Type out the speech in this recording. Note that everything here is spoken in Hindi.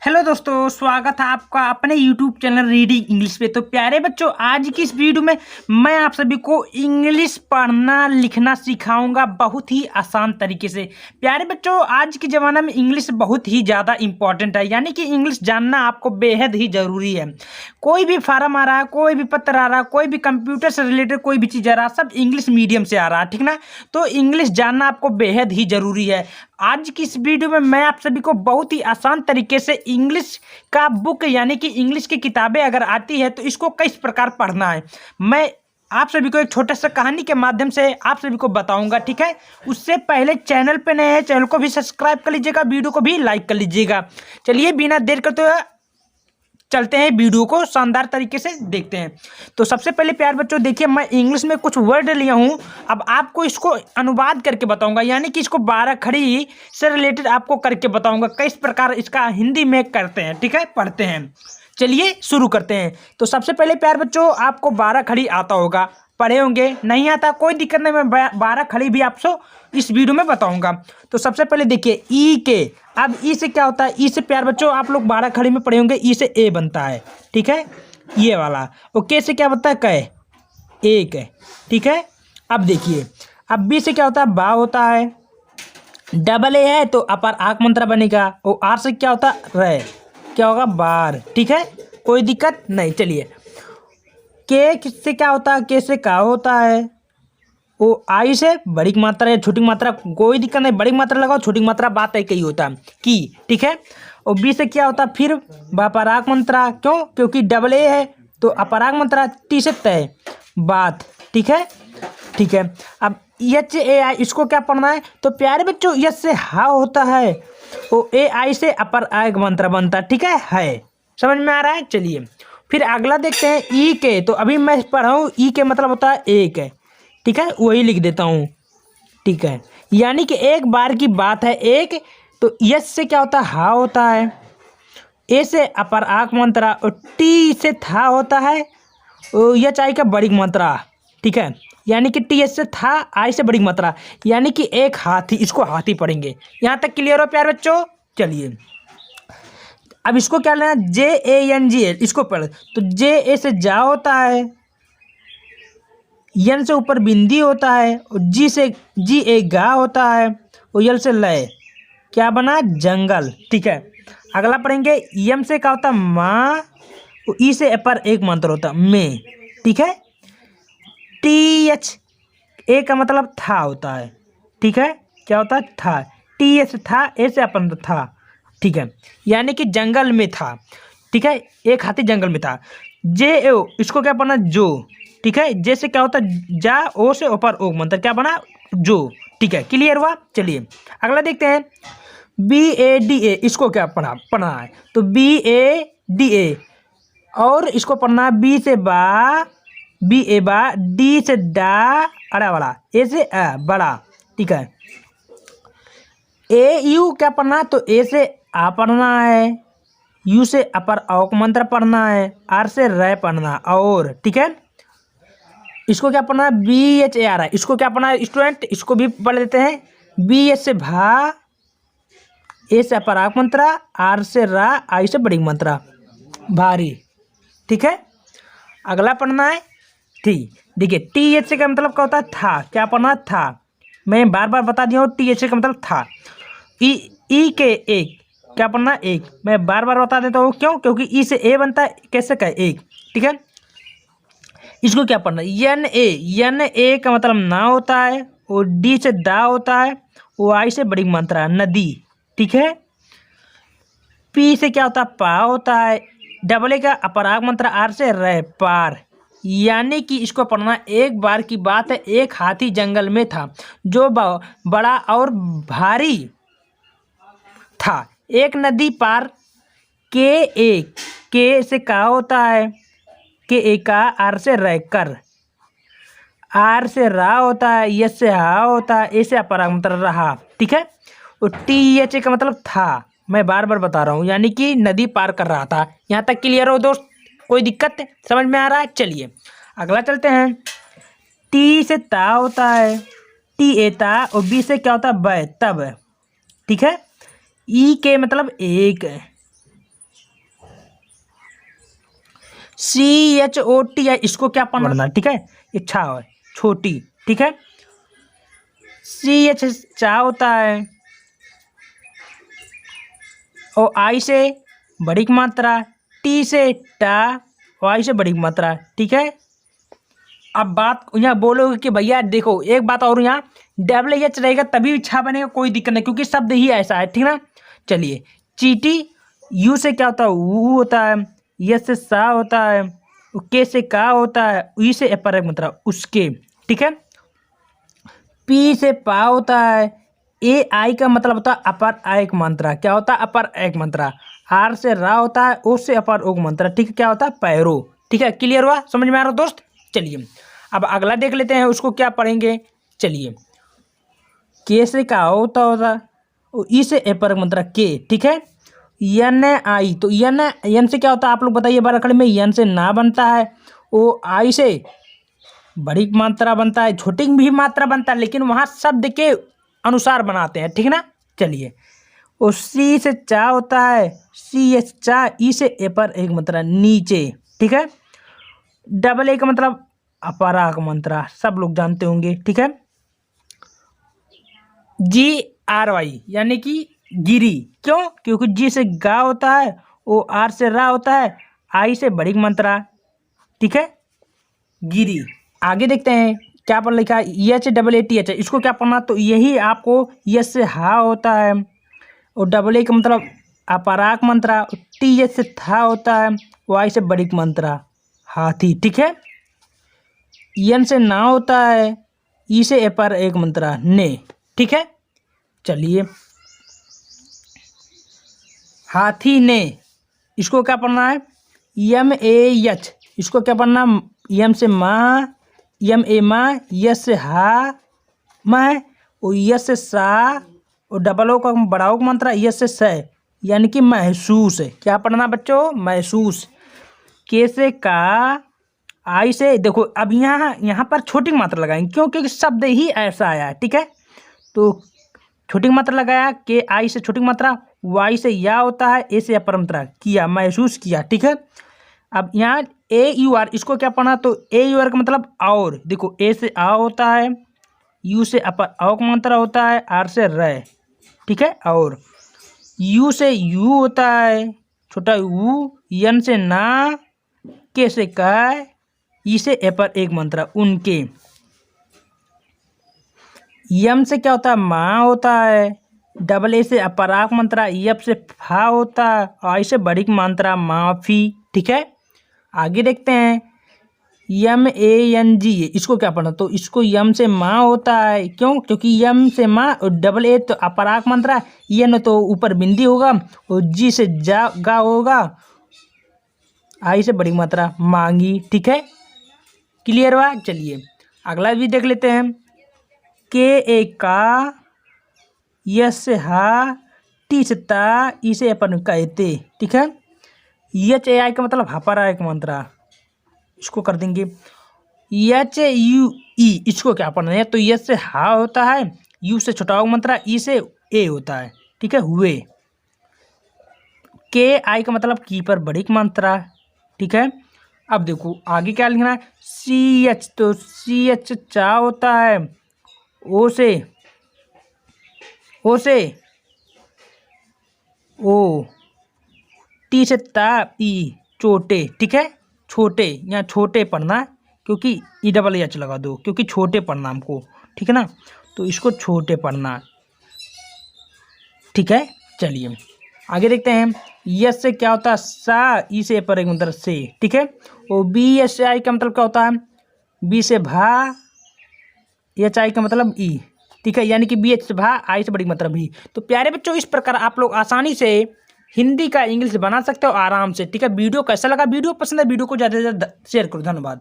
हेलो दोस्तों, स्वागत है आपका अपने यूट्यूब चैनल रीडिंग इंग्लिश पे। तो प्यारे बच्चों, आज की इस वीडियो में मैं आप सभी को इंग्लिश पढ़ना लिखना सिखाऊंगा बहुत ही आसान तरीके से। प्यारे बच्चों, आज के ज़माने में इंग्लिश बहुत ही ज़्यादा इंपॉर्टेंट है, यानी कि इंग्लिश जानना आपको बेहद ही ज़रूरी है। कोई भी फार्म आ रहा है, कोई भी पत्र आ रहा है, कोई भी कंप्यूटर से रिलेटेड कोई भी चीज़ आ रहा है, सब इंग्लिश मीडियम से आ रहा है, ठीक ना। तो इंग्लिश जानना आपको बेहद ही ज़रूरी है। आज की इस वीडियो में मैं आप सभी को बहुत ही आसान तरीके से इंग्लिश का बुक यानी कि इंग्लिश की किताबें अगर आती है तो इसको किस प्रकार पढ़ना है, मैं आप सभी को एक छोटा सा कहानी के माध्यम से आप सभी को बताऊंगा, ठीक है। उससे पहले चैनल पे नए हैं, चैनल को भी सब्सक्राइब कर लीजिएगा, वीडियो को भी लाइक कर लीजिएगा। चलिए बिना देर करते हुए चलते हैं, वीडियो को शानदार तरीके से देखते हैं। तो सबसे पहले प्यार बच्चों देखिए, मैं इंग्लिश में कुछ वर्ड लिया हूँ, अब आपको इसको अनुवाद करके बताऊंगा, यानी कि इसको 12 खड़ी से रिलेटेड आपको करके बताऊंगा किस प्रकार इसका हिंदी में करते हैं, ठीक है, पढ़ते हैं। चलिए शुरू करते हैं। तो सबसे पहले प्यार बच्चों, आपको 12 खड़ी आता होगा, पढ़े होंगे, नहीं आता कोई दिक्कत नहीं, मैं 12 खड़ी भी आपको इस वीडियो में बताऊंगा। तो सबसे पहले देखिए ई के, अब ई से क्या होता है, ई से प्यार बच्चों आप लोग 12 खड़ी में पढ़े होंगे, ई से ए बनता है, ठीक है, ये वाला। और के से क्या बनता है, कै, एक है, ठीक है। अब देखिए, अब बी से क्या होता है, बा होता है, डबल ए है तो अपर आक मंत्रा बनेगा। और आर से क्या होता है, रे, क्या होगा, बार, ठीक है, कोई दिक्कत नहीं। चलिए, के से क्या होता है, के से का होता है, वो आई से बड़ी मात्रा या छोटी मात्रा, कोई दिक्कत नहीं, बड़ी मात्रा लगाओ छोटी मात्रा बात है कही होता है की, ठीक है। और बी से क्या होता है, फिर अपराग मंत्रा, क्यों, क्योंकि डबल ए है तो अपराग मंत्रा। टी से तय बात, ठीक है, ठीक है। अब एच ए आई, इसको क्या पढ़ना है, तो प्यारे बच्चों एच से हा होता है, वो ए आई से अपर आग मंत्रा बनता, ठीक है, समझ में आ रहा है। चलिए फिर अगला देखते हैं ई के, तो अभी मैं पढ़ा हूँ ई के मतलब होता है एक है, ठीक है, वही लिख देता हूँ, ठीक है, यानी कि एक बार की बात है एक। तो यस से क्या होता है, हा होता है, ए से अपर आक मंत्रा, और टी से था होता है, और यच आई का बड़ी मात्रा, ठीक है, यानी कि टी एस से था, आई से बड़ी मात्रा, यानी कि एक हाथी, इसको हाथी पढ़ेंगे। यहाँ तक क्लियर हो प्यार बच्चों। चलिए अब इसको क्या लेना, जे ए एन जी एल, इसको पढ़। तो जे ए से जा होता है, यन से ऊपर बिंदी होता है, और जी से जी ए गा होता है, और यल से लय, क्या बना, जंगल, ठीक है। अगला पढ़ेंगे, यम से क्या होता है, माँ, और ई से पर एक मंत्र होता है, में, ठीक है। टी एच ए का मतलब था होता है, ठीक है, क्या होता है, था, टी एच था, ए से अपन था, ठीक है, यानी कि जंगल में था, ठीक है, एक हाथी जंगल में था। जे ओ, इसको क्या पढ़ना, जो, ठीक है, जे से क्या होता है, जा, ओ से ऊपर ओ मंत्र, क्या बना, जो, ठीक है, क्लियर हुआ। चलिए अगला देखते हैं, बी ए डी ए, इसको क्या पढ़ना है, तो बी ए डी ए, और इसको पढ़ना है बी से बा, बी ए बा, डी से डा, अड़ा वाला, ए से बड़ा, ठीक है। ए यू क्या पढ़ना है, तो ए से आ पढ़ना है, यू से अपर औक मंत्र पढ़ना है, आर से रे पढ़ना, और ठीक है, इसको क्या पढ़ना है, बी एच ए आर है, इसको क्या पढ़ना है स्टूडेंट, इसको भी पढ़ लेते हैं, बी एच से भा, ए से अपर आक मंत्रा, आर से रा, आई से बड़ी मंत्रा, भारी, ठीक है। अगला पढ़ना है ठीक, देखिए टी एच का मतलब क्या होता है, था, क्या पढ़ना था, मैं बार बार बता दिया हूँ, टी एच का मतलब था। ई ई के एक, क्या पढ़ना, एक, मैं बार बार बता देता हूँ, क्यों, क्योंकि ई से ए बनता है, कैसे का एक, ठीक है। इसको क्या पढ़ना, यन ए का मतलब ना होता है, और डी से दा होता है, वो आई से बड़ी मात्रा, नदी, ठीक है। पी से क्या होता है, पा होता है, डबल ए का अपराग मंत्र, आर से रे, पार, यानी कि इसको पढ़ना, एक बार की बात है, एक हाथी जंगल में था जो बड़ा और भारी था, एक नदी पार, के से का होता है, के ए का, आर से रे, कर, आर से रा होता है, यस से हा होता है, ए से अपराग मंत्र रहा, ठीक है। और टी एच का मतलब था, मैं बार बार बता रहा हूँ, यानी कि नदी पार कर रहा था। यहाँ तक क्लियर हो दोस्त, कोई दिक्कत समझ में आ रहा है। चलिए अगला चलते हैं, टी से ता होता है, टी ए ता, और बी से क्या होता है, बै, तब, ठीक है। ई के मतलब एक, CHOT है, इसको क्या पढ़ना, ठीक है, इच्छा है छोटी, ठीक है। CH चा होता है, और I से बड़ी मात्रा, T से टा, Y से बड़ी मात्रा, ठीक है। अब बात यहाँ बोलोगे कि भैया देखो एक बात और, यहाँ WH रहेगा तभी छा बनेगा, कोई दिक्कत नहीं, क्योंकि शब्द ही ऐसा है, ठीक ना। चलिए, चीटी, यू से क्या होता है, ऊ होता है, यस से सा होता है, के से का होता है, ई से अपर एक मात्रा उसके, ठीक है। पी से पा होता है, ए आई का मतलब होता है अपर एक मात्रा, क्या होता है, अपर एक मात्रा। आर से रा होता है, ओ से अपर ओक मात्रा, ठीक है, क्या होता है, पैरो, ठीक है। क्लियर हुआ, समझ में आ रहा दोस्त। चलिए अब अगला देख लेते हैं, उसको क्या पढ़ेंगे। चलिए, के से का होता और ई से अपर मात्रा के, ठीक है। यन आई, तो यन से क्या होता है, आप लोग बताइए बार अखड़ में। यन से ना बनता है, ओ आई से बड़ी मात्रा बनता है, छोटी भी मात्रा बनता है, लेकिन वहाँ शब्द के अनुसार बनाते हैं, ठीक है ना। चलिए, और सी से चा होता है, CH चा, ई से अपर एक मात्रा नीचे, ठीक है। डबल ए का मतलब अपराग मात्रा, सब लोग जानते होंगे, ठीक है। GRY यानी कि गिरी, क्यों, क्योंकि जी से गा होता है, ओ आर से रा होता है, आई से बड़ी मात्रा, ठीक है, गिरी। आगे देखते हैं क्या पर लिखा है, HAATH, इसको क्या पढ़ना, तो यही आपको यस से हा होता है, और डबल ए का मतलब अपराग मात्रा, TH से था होता है, वाई से बड़ी मात्रा हाथी, ठीक है। यन से ना होता है, ई से अपर एक मात्रा ने, ठीक है। चलिए, हाथी ने, इसको क्या पढ़ना है, MAH, इसको क्या पढ़ना, यम से माँ, MA माँ, यस से हा मैं, और यस से सा, और डबल ओ का बड़ा का मंत्र यस से स, यानी कि महसूस है। क्या पढ़ना बच्चों, महसूस। के से का, आई से, देखो अब यहाँ पर छोटी मात्रा लगाएंगे, क्यों, क्योंकि शब्द ही ऐसा आया है, ठीक है। तो छोटी मात्रा लगाया, के आई से छोटी मात्रा, वाई से या होता है, ए से अपर मात्रा किया, महसूस किया, ठीक है। अब यहाँ AUR, इसको क्या पढ़ना, तो AUR का मतलब और, देखो ए से आ होता है, यू से अपर औ का मात्रा होता है, आर से र, ठीक है, और यू से यू होता है, छोटा यू, यन से ना, के से का, ई से अपर एक मात्रा उनके। यम से क्या होता है, माँ होता है, डबल ए से अपराग मात्रा, यप से फा होता है, आई से बड़ी मात्रा माफी, ठीक है। आगे देखते हैं, MANG, इसको क्या पढ़ना, तो इसको यम से माँ होता है, क्यों, क्योंकि यम से माँ, और डबल ए तो अपराग मात्रा, यन तो ऊपर बिंदी होगा, और जी से जा गा होगा, आई से बड़ी मात्रा मांगी, ठीक है। क्लियर हुआ। चलिए अगला भी देख लेते हैं, के ए का, यस से हा, टी से ता, ई से अपन कहते, ठीक है। HAI का मतलब हपरा एक मंत्रा, इसको कर देंगे। HUE, इसको क्या पढ़ना है, तो यस से हा होता है, यू से छोटा मंत्रा, ई से ए होता है, ठीक है, हुए। के आई का मतलब कीपर बड़ी मात्रा, ठीक है। अब देखो आगे क्या लिखना है, CH, तो CH चा होता है, ओ से ओ, टी से ता, ई, छोटे, ठीक है, छोटे, यहाँ छोटे पढ़ना, क्योंकि EAH लगा दो, क्योंकि छोटे पढ़ना हमको, ठीक है ना, तो इसको छोटे पढ़ना, ठीक है। चलिए आगे देखते हैं, यस से क्या होता है, सा, ई से पर एक मतलब से, ठीक है। और BSI का मतलब क्या होता है, बी से भा, HI का मतलब ई, ठीक है, यानी कि BH से भा, आई से बड़ी मतलब भी। तो प्यारे बच्चों, इस प्रकार आप लोग आसानी से हिंदी का इंग्लिश बना सकते हो आराम से, ठीक है। वीडियो कैसा लगा, वीडियो पसंद है, वीडियो को ज़्यादा से ज़्यादा शेयर करो। धन्यवाद।